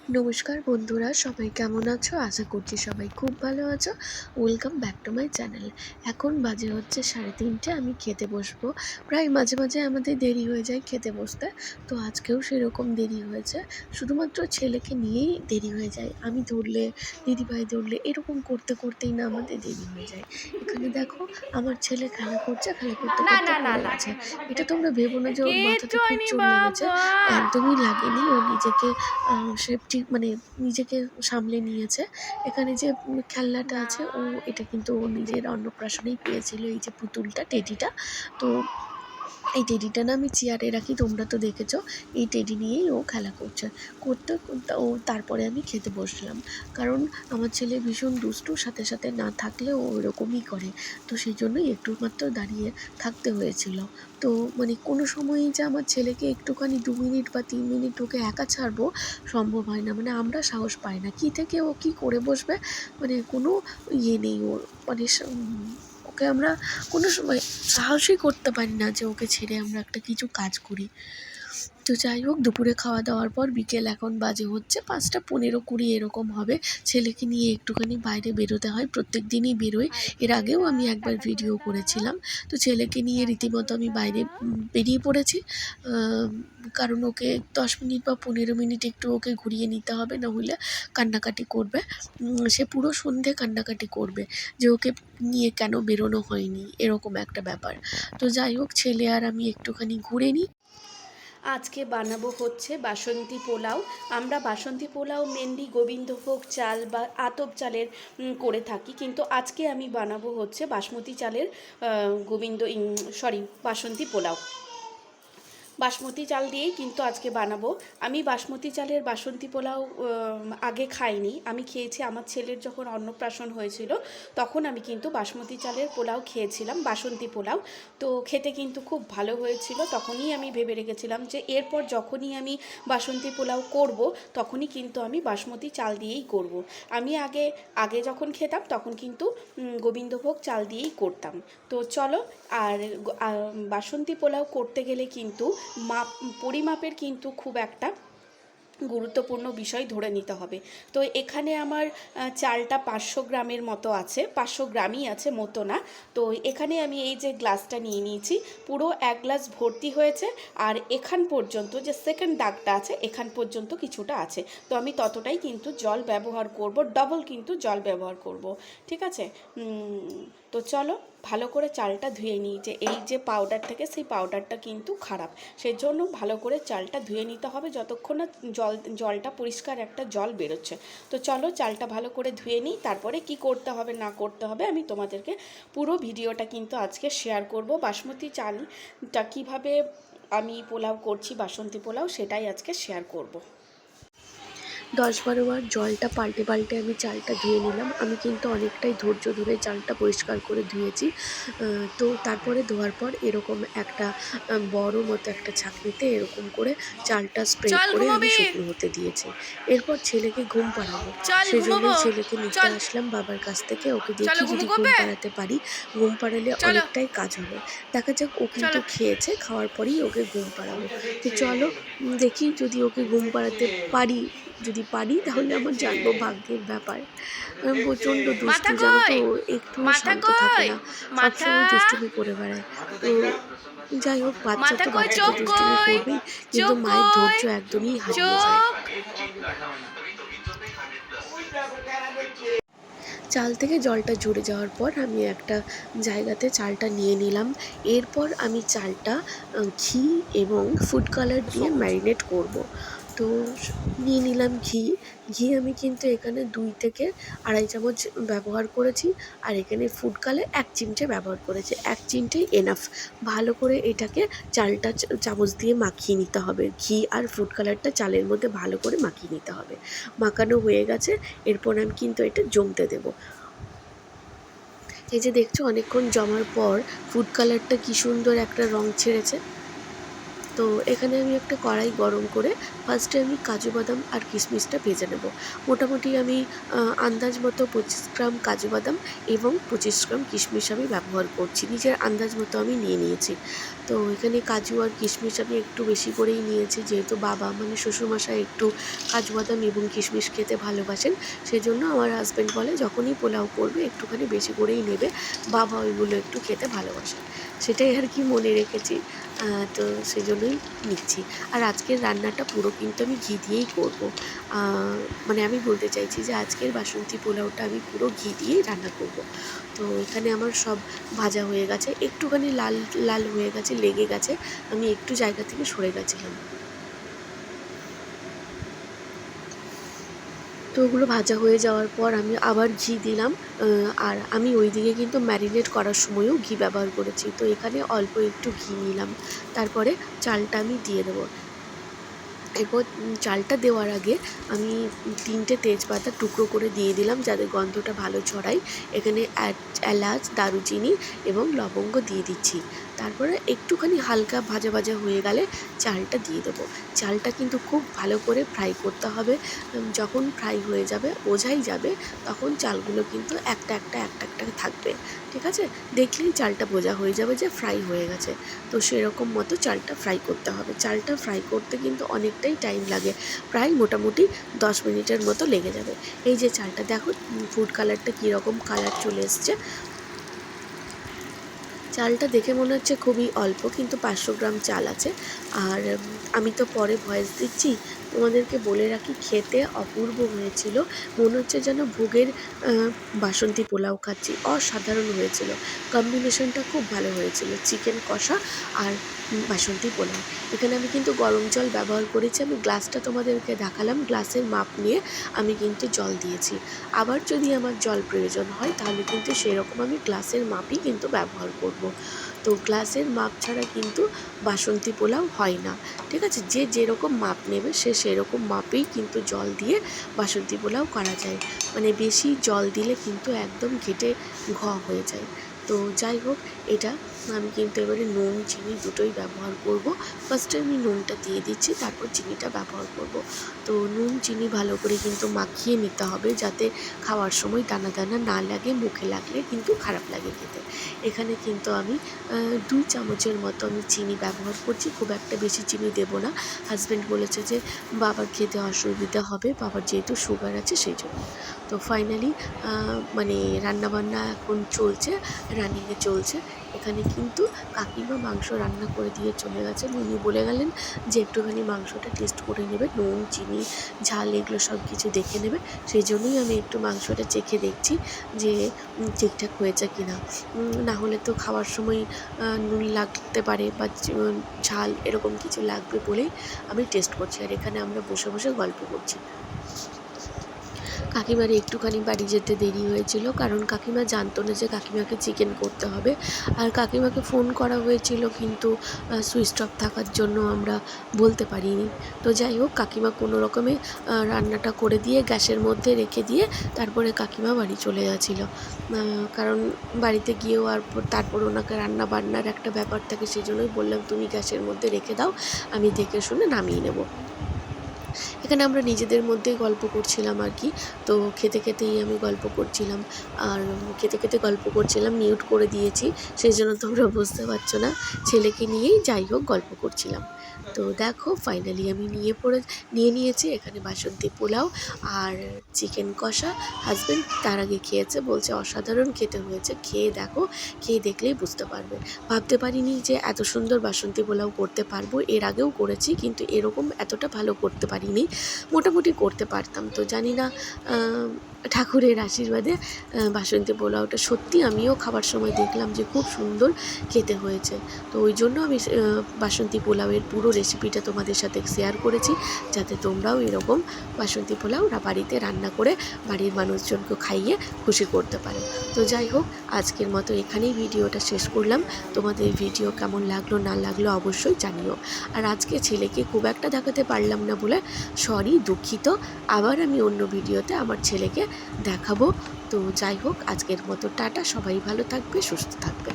নমস্কার বন্ধুরা, সবাই কেমন আছো? আশা করছি সবাই খুব ভালো আছো। Welcome back to my channel. এখন বাজে হচ্ছে 3:30। আমি খেতে বসবো। প্রায় মাঝে মাঝে আমাদের দেরি হয়ে যায় খেতে বসতে। তো আজকেও সেরকম দেরি হয়েছে। শুধুমাত্র ছেলেকে নিয়েই দেরি হয়ে যায়। আমি ধরলে, দিদিভাই ধরলে, এরকম করতে করতেই না আমাদের দেরি হয়ে যায়। এখানে দেখো, আমার ছেলে খেলা করছে, খেলা করতে না করতে না না পড়ে না গেছে। এটা তোমরা ভেবো না যে ওর মাথাতে কিচ্ছু খুব হয়নি চোট লেগেছে। বাবা। একদমই লাগেনি। ও নিজেকে সে ঠিক মানে নিজেকে সামলে নিয়েছে। এখানে যে খেলনাটা না আছে, এটা কিন্তু ও নিজের অন্নপ্রাশনেই পেয়েছিল, এই যে পুতুলটা, টেডিটা। তো এই টেডিটা না আমি চেয়ারে রাখি, তোমরা তো দেখেছো। এই টেডি নিয়েই ও খেলা করছে। করতে করতে তারপরে আমি খেতে বসলাম। কারণ আমার ছেলে ভীষণ দুষ্টু, সাথে সাথে না থাকলে ও ওরকমই করে। তো সেই জন্যই একটু মাত্র দাঁড়িয়ে থাকতে হয়েছিল। তো মানে কোনো সময়ই যে আমার ছেলেকে একটুখানি 2 মিনিট বা 3 মিনিট ওকে একা ছাড়বো, সম্ভব হয় না। মানে আমরা সাহস পাই না, কী থেকে ও কী করে বসবে, মানে কোনো ইয়ে নেই ওর। মানে ওকে আমরা কোনো সময় সাহসই করতে পারি না যে ওকে ছেড়ে আমরা একটা কিছু কাজ করি। তো যাই হোক, দুপুরে খাওয়া দাওয়ার পর বিকেল এখন বাজে হচ্ছে 5:15-20 এরকম হবে। ছেলেকে নিয়ে একটুখানি বাইরে বেরোতে হয়, প্রত্যেক দিনই বেরোই। এর আগেও আমি একবার ভিডিও করেছিলাম। তো ছেলেকে নিয়ে রীতিমতো আমি বাইরে বেরিয়ে পড়েছি। কারণ ওকে 10 মিনিট বা 15 মিনিট একটু ওকে ঘুরিয়ে নিতে হবে, না হলে কান্নাকাটি করবে। সে পুরো সন্ধে কান্নাকাটি করবে যে ওকে নিয়ে কেন বেরোনো হয়নি, এরকম একটা ব্যাপার। তো যাই হোক, ছেলে আর আমি একটুখানি ঘুরে নিই। আজকে বানাবো হচ্ছে বাসন্তী পোলাও। আমরা বাসন্তী পোলাও মেনলি গোবিন্দভোগ চাল বা আতপ চালের করে থাকি, কিন্তু আজকে আমি বানাবো হচ্ছে বাসমতি চালের বাসন্তী পোলাও। বাসমতি চাল দিয়েই কিন্তু আজকে বানাবো। আমি বাসমতি চালের বাসন্তী পোলাও আগে খাইনি। আমি খেয়েছি আমার ছেলের যখন অন্নপ্রাশন হয়েছিল, তখন আমি কিন্তু বাসমতি চালের পোলাও খেয়েছিলাম, বাসন্তী পোলাও। তো খেতে কিন্তু খুব ভালো হয়েছিল। তখনই আমি ভেবে রেখেছিলাম যে এরপর যখনই আমি বাসন্তী পোলাও করব, তখনই কিন্তু আমি বাসমতি চাল দিয়েই করব। আমি আগে আগে যখন খেতাম তখন কিন্তু গোবিন্দভোগ চাল দিয়েই করতাম। তো চলো। আর বাসন্তী পোলাও করতে গেলে কিন্তু পরিমাপের কিন্তু খুব একটা গুরুত্বপূর্ণ বিষয় ধরে নিতে হবে। তো এখানে আমার চালটা 500 গ্রামের মতো আছে, 500 গ্রামই আছে, মতো না। তো এখানে আমি এই যে গ্লাসটা নিয়ে নিয়েছি, পুরো 1 গ্লাস ভর্তি হয়েছে। আর এখান পর্যন্ত যে সেকেন্ড দাগটা আছে, এখান পর্যন্ত কিছুটা আছে। তো আমি ততটাই কিন্তু জল ব্যবহার করব, ডবল কিন্তু জল ব্যবহার করব। ঠিক আছে? তো চলো, ভালো করে চালটা ধুয়ে নিই। যে এই যে পাউডার থেকে, সেই পাউডারটা কিন্তু খারাপ। সেই জন্য ভালো করে চালটা ধুয়ে নিতে হবে যতক্ষণ না জলটা পরিষ্কার একটা জল বেরোচ্ছে। তো চলো, চালটা ভালো করে ধুয়ে নিই, তারপরে কি করতে হবে না করতে হবে আমি তোমাদেরকে পুরো ভিডিওটা কিন্তু আজকে শেয়ার করব। বাসমতি চালটা কিভাবে আমি পোলাও করছি, বাসন্তী পোলাও, সেটাই আজকে শেয়ার করব। 10-12 বার জলটা পাল্টে পাল্টে আমি চালটা ধুয়ে নিলাম। আমি কিন্তু অনেকটাই ধৈর্য ধরে চালটা পরিষ্কার করে ধুয়েছি। তো তারপরে ধোয়ার পর এরকম একটা বড় মতো একটা ছাঁকনিতে এরকম করে চালটা স্প্রেড চল করে আমি ঘুমোবি। শুকনো হতে দিয়েছি। এরপর ছেলেকে ঘুম পাড়াবো। চল সেজন্যই ঘুমোবো। ছেলেকে নিতে চল। আসলাম বাবার কাছ থেকে। ওকে চলো দেখি ঘুমু যদি ঘুম করবে। পাড়াতে পারি। ঘুম পাড়ালে চলো। অনেকটাই কাজ হবে। দেখা যাক, ও কিন্তু চলো। খেয়েছে, খাওয়ার পরেই ওকে ঘুম পাড়াবো। তো চলো, দেখি যদি ওকে ঘুম পাড়াতে পারি। যদি পারি তাহলে আমার জানবো, ভাগ্যের ব্যাপার। প্রচণ্ড মাথা দুষ্টু, জানো তো, কই? একটুও মাথা শান্ত থাকে কই? না। মাথা। সবসময় দুষ্টুমি করে বেড়ায়। তো যাই হোক, বাচ্চা মাথা তো কই? বাচ্চা তো চোখ দুষ্টুমি কই? করবেই, কিন্তু চোখ মায়ের কই? ধৈর্য একদমই হারিয়ে যায়। চোখ। চাল থেকে জলটা ঝরে যাওয়ার পর আমি একটা জায়গাতে চালটা নিয়ে নিলাম। এরপর আমি চালটা ঘি এবং ফুড কালার দিয়ে ম্যারিনেট করব। তো নিয়ে নিলাম ঘি। ঘি আমি কিন্তু এখানে 2 থেকে আড়াই চামচ ব্যবহার করেছি। আর এখানে ফুড কালার 1 চিমটে ব্যবহার করেছি। 1 চিমটেই এনাফ। ভালো করে এটাকে চালটা চামচ দিয়ে মাখিয়ে নিতে হবে। ঘি আর ফুড কালারটা চালের মধ্যে ভালো করে মাখিয়ে নিতে হবে। মাখানো হয়ে গেছে। এরপর আমি কিন্তু এটা জমতে দেবো। এই যে দেখছো, অনেকক্ষণ জমার পর ফুড কালারটা কি সুন্দর একটা রং ছেড়েছে। তো এখানে আমি একটা কড়াই গরম করে ফার্স্টে আমি কাজু বাদাম আর কিশমিশটা ভেজে নেব। মোটামুটি আমি আন্দাজ মতো 25 গ্রাম কাজু বাদাম এবং 25 গ্রাম কিশমিশ আমি ব্যবহার করছি, নিজের আন্দাজ মতো আমি নিয়ে নিয়েছি। তো এখানে কাজু আর কিশমিশ আমি একটু বেশি করেই নিয়েছি, যেহেতু বাবা মানে শ্বশুরমশাই একটু কাজু বাদাম এবং কিশমিশ খেতে ভালোবাসেন। সেজন্য আমার হাজব্যান্ড বলে যখনই পোলাও করবে একটুখানি বেশি করেই নেবে, বাবা ওইগুলো একটু খেতে ভালোবাসে। সেটাই আর কি মনে রেখেছি। তো সেজন্যই নিচ্ছি। আর আজকের রান্নাটা পুরো কিন্তু আমি ঘি দিয়েই করব। মানে আমি বলতে চাইছি যে আজকের বাসন্তী পোলাওটা আমি পুরো ঘি দিয়েই রান্না করব। তো এখানে আমার সব ভাজা হয়ে গেছে, একটুখানি লাল লাল হয়ে গেছে, লেগে গেছে, আমি একটু জায়গা থেকে সরে গেছিলাম। তো ওগুলো ভাজা হয়ে যাওয়ার পর আমি আবার ঘি দিলাম। আর আমি ওইদিকে কিন্তু ম্যারিনেট করার সময়ও ঘি ব্যবহার করেছি। তো এখানে অল্প একটু ঘি নিলাম, তারপরে চালটা আমি দিয়ে দেবো। এরপর চালটা দেওয়ার আগে আমি 3টে তেজপাতা টুকরো করে দিয়ে দিলাম, যাতে গন্ধটা ভালো ছড়ায়। এখানে এলাচ, দারুচিনি এবং লবঙ্গ দিয়ে দিচ্ছি। তারপরে একটুখানি হালকা ভাজা ভাজা হয়ে গেলে চালটা দিয়ে দেবো। চালটা কিন্তু খুব ভালো করে ফ্রাই করতে হবে। যখন ফ্রাই হয়ে যাবে, বোঝাই যাবে, তখন চালগুলো কিন্তু একটা একটা থাকবে। ঠিক আছে? দেখলেই চালটা বোঝা হয়ে যাবে যে ফ্রাই হয়ে গেছে। তো সেরকম মতো চালটা ফ্রাই করতে হবে। চালটা ফ্রাই করতে কিন্তু অনেকটাই টাইম লাগে, প্রায় মোটামুটি 10 মিনিটের মতো লেগে যাবে। এই যে চালটা দেখো ফুড কালারটা কীরকম কালার চলে এসছে। চালটা দেখে মনে হচ্ছে খুবই অল্প, কিন্তু 500 গ্রাম চাল আছে। আর আমি তো পরে ভয়েস দিচ্ছি, তোমাদেরকে বলে রাখি খেতে অপূর্ব হয়েছিল। মনে হচ্ছে যেন ভোগের বাসন্তী পোলাও খাচ্ছি, অসাধারণ হয়েছিল। কম্বিনেশনটা খুব ভালো হয়েছিল, চিকেন কষা আর বাসন্তী পোলাও। এখানে আমি কিন্তু গরম জল ব্যবহার করেছি, আমি গ্লাসটা তোমাদেরকে দেখালাম, গ্লাসের মাপ নিয়ে আমি কিন্তু জল দিয়েছি। আবার যদি আমার জল প্রয়োজন হয় তাহলে কিন্তু সেরকম আমি গ্লাসের মাপই কিন্তু ব্যবহার করব। তো গ্লাসের মাপ ছাড়া কিন্তু বাসন্তী পোলাও হয় না। ঠিক আছে? যে যেরকম মাপ নেবে সে সেরকম মাপেই কিন্তু জল দিয়ে বাসন্তী পোলাও করা যায়। মানে বেশি জল দিলে কিন্তু একদম ঘেঁটে হয়ে যায়। তো যাই হোক, এটা আমি কিন্তু এবারে নুন চিনি দুটোই ব্যবহার করব। ফার্স্টে আমি নুনটা দিয়ে দিচ্ছি, তারপর চিনিটা ব্যবহার করব। তো নুন চিনি ভালো করে কিন্তু মাখিয়ে নিতে হবে, যাতে খাওয়ার সময় দানা দানা না লাগে, মুখে লাগলে কিন্তু খারাপ লাগে খেতে। এখানে কিন্তু আমি 2 চামচের মতো আমি চিনি ব্যবহার করছি, খুব একটা বেশি চিনি দেব না। হাজব্যান্ড বলেছে যে বাবার খেতে অসুবিধা হবে, বাবার যেহেতু সুগার আছে সেই জন্য। তো ফাইনালি মানে রান্নাবান্না এখন চলছে, রানিংয়ে চলছে। এখানে কিন্তু কাকিমা মাংস রান্না করে দিয়ে চলে গেছেন। উনি বলে গেলেন যে একটুখানি মাংসটা টেস্ট করে নেবে, নুন চিনি ঝাল এগুলো সব কিছু দেখে নেবে। সেই জন্যই আমি একটু মাংসটা চেখে দেখছি যে ঠিকঠাক হয়েছে কি না। না হলে তো খাওয়ার সময় নুন লাগতে পারে বা ঝাল এরকম কিছু লাগবে বলেই আমি টেস্ট করছি। আর এখানে আমরা বসে বসে গল্প করছি। কাকিমার একটুখানি বাড়ি যেতে দেরি হয়েছিল, কারণ কাকিমা জানতো না যে কাকিমাকে চিকেন করতে হবে। আর কাকিমাকে ফোন করা হয়েছিল, কিন্তু সুইচ অফ থাকার জন্য আমরা বলতে পারিনি। তো যাই হোক, কাকিমা কোনো রকমে রান্নাটা করে দিয়ে গ্যাসের মধ্যে রেখে দিয়ে তারপরে কাকিমা বাড়ি চলে গেছিলো। কারণ বাড়িতে গিয়েও আর তারপর ওনাকে রান্না বান্নার একটা ব্যাপার থাকে, সেই জন্যই বললাম তুমি গ্যাসের মধ্যে রেখে দাও, আমি দেখে শুনে নামিয়ে নেব। এখানে আমরা নিজেদের মধ্যেই গল্প করছিলাম আর কি। তো খেতে খেতেই আমি গল্প করছিলাম, আর খেতে খেতে গল্প করছিলাম, মিউট করে দিয়েছি, সেই জন্য তোমরা বুঝতে পারছো না। ছেলেকে নিয়েই যাই হোক গল্প করছিলাম। তো দেখো ফাইনালি আমি নিয়ে নিয়েছি এখানে বাসন্তী পোলাও আর চিকেন কষা। হাজব্যান্ড তার আগে খেয়েছে, বলছে অসাধারণ খেতে হয়েছে, খেয়ে দেখো, খেয়ে দেখলেই বুঝতে পারবে। ভাবতে পারিনি যে এত সুন্দর বাসন্তী পোলাও করতে পারবো। এর আগেও করেছি, কিন্তু এরকম এতটা ভালো করতে পারিনি। মোটামুটি করতে পারতাম। তো জানি না, ঠাকুরের আশীর্বাদে বাসন্তী পোলাওটা সত্যি আমিও খাবার সময় দেখলাম যে খুব সুন্দর খেতে হয়েছে। তো ওই জন্য আমি বাসন্তী পোলাওয়ের পুরো রেসিপিটা তোমাদের সাথে শেয়ার করেছি, যাতে তোমরাও এরকম বাসন্তী পোলাও বাড়িতে রান্না করে বাড়ির মানুষজনকে খাইয়ে খুশি করতে পারো। তো যাই হোক, আজকের মতো এখানেই ভিডিওটা শেষ করলাম। তোমাদের ভিডিও কেমন লাগলো না লাগলো অবশ্যই জানিও। আর আজকে ছেলেকে খুব একটা দেখাতে পারলাম না বলে সরি, দুঃখিত। আবার আমি অন্য ভিডিওতে আমার ছেলেকে দেখাবো। তো যাই হোক, আজকের মতো টাটা, সবাই ভালো থাকবে, সুস্থ থাকবে।